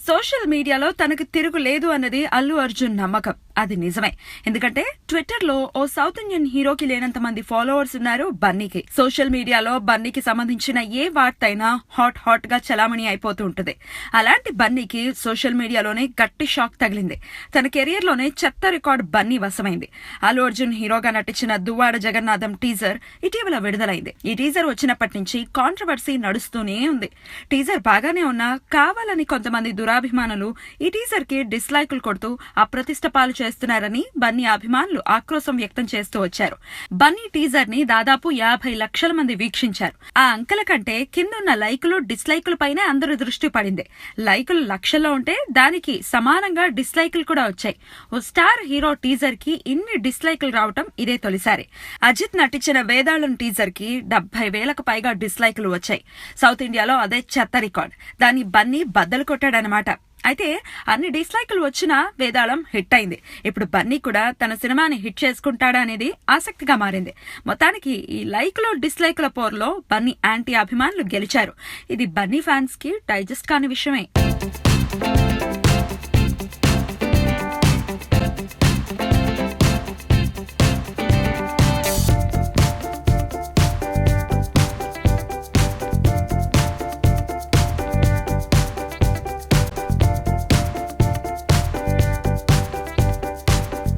Social మీడియాలో తనకు తిరుగులేదు అన్నది అల్లు అర్జున్ నమ్మకం. అది నిజమే. ఎందుకంటే ట్విట్టర్ లో ఓ సౌత్ ఇండియన్ హీరోకి లేనంత మంది ఫాలోవర్స్ ఉన్నారు బన్నీకి. సోషల్ మీడియాలో బన్నీకి సంబంధించిన ఏ వార్త అయినా హాట్ గా చలామణి అయిపోతూ ఉంటుంది. అలాంటి బన్నీకి సోషల్ మీడియాలోనే గట్టి షాక్ తగిలింది. తన కెరియర్ లోనే చెత్త రికార్డ్ బన్నీ వశమైంది. అల్లు అర్జున్ హీరోగా నటించిన దువ్వాడ జగన్నాథం టీజర్ ఇటీవల విడుదలైంది. ఈ టీజర్ వచ్చినప్పటి నుంచి కాంట్రవర్సీ నడుస్తూనే ఉంది. టీజర్ బాగానే ఉన్నా కావాలని కొంతమంది దురాభిమానులు ఈ టీజర్ కి డిస్లైకులు కొడుతూ అప్రతిష్ట పాలు చేస్తున్నారని బన్నీ అభిమానులు ఆక్రోశం వ్యక్తం చేస్తూ వచ్చారు. బన్నీ టీజర్ ని దాదాపు 50 లక్షల మంది వీక్షించారు. ఆ అంకెల కంటే కిందున్న లైకులు డిస్లైకుల పైనే అందరూ దృష్టి పడింది. లైకులు లక్షల్లో ఉంటే దానికి సమానంగా డిస్లైకులు కూడా వచ్చాయి. ఓ స్టార్ హీరో టీజర్ కి ఇన్ని డిస్లైకులు రావటం ఇదే తొలిసారి. అజిత్ నటించిన వేదాళం టీజర్ కి 70,000కు పైగా డిస్లైకులు వచ్చాయి. సౌత్ ఇండియాలో అదే చెత్త రికార్డ్. దాన్ని బన్నీ బద్దలు కొట్టాడనమాట. అయితే అన్ని డిస్లైకులు వచ్చినా వేదాళం హిట్ అయింది. ఇప్పుడు బన్నీ కూడా తన సినిమాని హిట్ చేసుకుంటాడా అనేది ఆసక్తిగా మారింది. మొత్తానికి ఈ లైకులు డిస్లైకుల పోర్లో బన్నీ యాంటీ అభిమానులు గెలిచారు. ఇది బన్నీ ఫ్యాన్స్ కి డైజెస్ట్ కాని విషయమే.